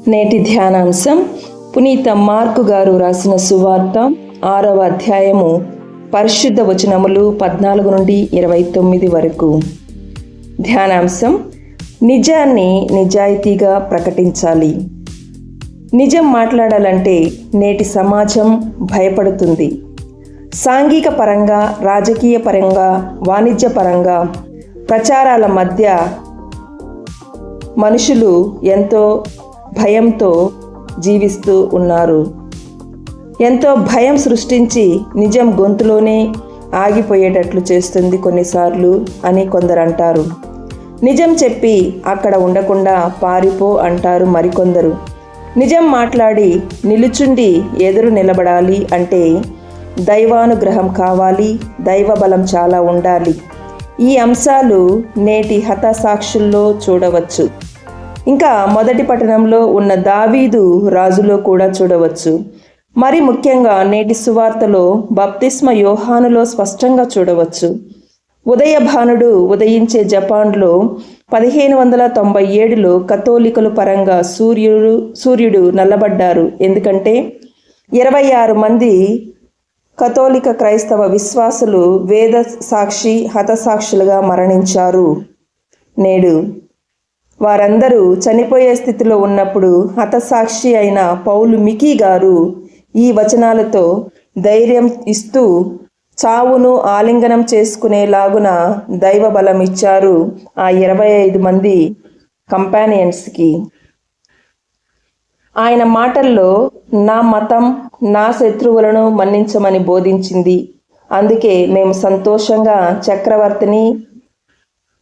నేటి ధ్యానాంశం పునీత మార్కు గారు రాసిన సువార్త 6వ అధ్యాయము పరిశుద్ధ వచనములు 14 నుండి 29 వరకు. ధ్యానాంశం: నిజాన్ని నిజాయితీగా ప్రకటించాలి. నిజం మాట్లాడాలంటే నేటి సమాజం భయపడుతుంది. సాంఘిక పరంగా, రాజకీయ పరంగా, వాణిజ్య పరంగా ప్రచారాల మధ్య మనుషులు ఎంతో భయంతో జీవిస్తూ ఉన్నారు. ఎంతో భయం సృష్టించి నిజం గొంతులోనే ఆగిపోయేటట్లు చేస్తుంది కొన్నిసార్లు అని కొందరు అంటారు. నిజం చెప్పి అక్కడ ఉండకుండా పారిపో అంటారు మరికొందరు. నిజం మాట్లాడి నిలుచుండి ఎదురు నిలబడాలి అంటే దైవానుగ్రహం కావాలి, దైవ బలం చాలా ఉండాలి. ఈ అంశాలు నేటి హతసాక్షుల్లో చూడవచ్చు. ఇంకా మొదటి పట్టణంలో ఉన్న దావీదు రాజులో కూడా చూడవచ్చు. మరి ముఖ్యంగా నేటి సువార్తలో బప్తిస్మ యోహానులో స్పష్టంగా చూడవచ్చు. ఉదయభానుడు ఉదయించే జపాన్లో 1597లో కథోలికుల పరంగా సూర్యుడు నల్లబడ్డారు. ఎందుకంటే 26 మంది కథోలిక క్రైస్తవ విశ్వాసులు వేద సాక్షి హతసాక్షులుగా మరణించారు. నేడు వారందరూ చనిపోయే స్థితిలో ఉన్నప్పుడు హతసాక్షి అయిన పౌలు మికీ గారు ఈ వచనాలతో ధైర్యం ఇస్తూ చావును ఆలింగనం చేసుకునేలాగున దైవ బలం ఇచ్చారు ఆ 25 మంది కంపానియన్స్కి. ఆయన మాటల్లో నా మతం నా శత్రువులను మన్నించమని బోధించింది. అందుకే మేము సంతోషంగా చక్రవర్తిని,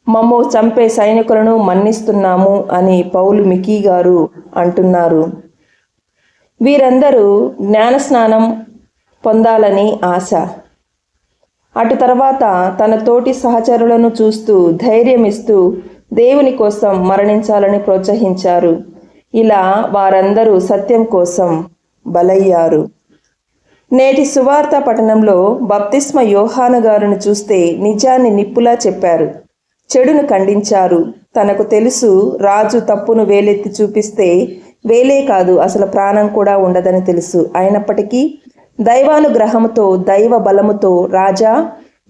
మమ్ము చంపే సైనికులను మన్నిస్తున్నాము అని పౌలు మికీ గారు అంటున్నారు. వీరందరూ జ్ఞానస్నానం పొందాలని ఆశ. అటు తర్వాత తన తోటి సహచరులను చూస్తూ ధైర్యం ఇస్తూ దేవుని కోసం మరణించాలని ప్రోత్సహించారు. ఇలా వారందరూ సత్యం కోసం బలయ్యారు. నేటి సువార్త పఠనంలో బప్తిస్మ యోహాను గారిని చూస్తే నిజాన్ని నిప్పులా చెప్పారు, చెడును ఖండించారు. తనకు తెలుసు రాజు తప్పును వేలెత్తి చూపిస్తే వేలే కాదు అసలు ప్రాణం కూడా ఉండదని తెలుసు. అయినప్పటికీ దైవానుగ్రహముతో దైవ బలముతో, రాజా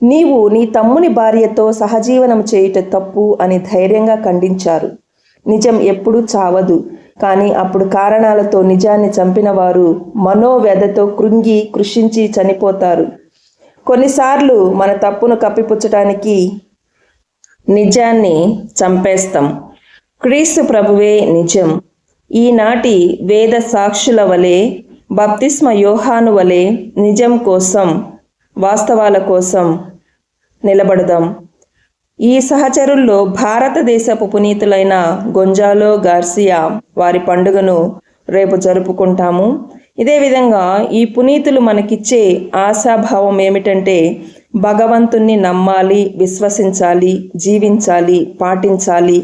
నీవు నీ తమ్ముని భార్యతో సహజీవనం చేయుట తప్పు అని ధైర్యంగా ఖండించారు. నిజం ఎప్పుడూ చావదు, కానీ అప్పుడు కారణాలతో నిజాన్ని చంపిన వారు మనోవ్యధతో కృంగి కృషించి చనిపోతారు. కొన్నిసార్లు మన తప్పును కప్పిపుచ్చటానికి నిజాన్ని చంపేస్తాం. క్రీస్తు ప్రభువే నిజం. ఈనాటి వేద సాక్షుల వలె, బప్తిస్మ యోహాను వలె నిజం కోసం, వాస్తవాల కోసం నిలబడదాం. ఈ సహచరుల్లో భారతదేశపు పునీతులైన గొంజాలో గార్సియా వారి పండుగను రేపు జరుపుకుంటాము. ఇదే విధంగా ఈ పునీతులు మనకిచ్చే ఆశాభావం ఏమిటంటే భగవంతుణ్ణి నమ్మాలి, విశ్వసించాలి, జీవించాలి, పాటించాలి,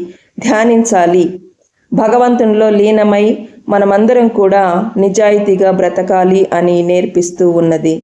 ధ్యానించాలి. భగవంతునిలో లీనమై మనమందరం కూడా నిజాయితీగా బ్రతకాలి అని నేర్పిస్తూ ఉన్నది.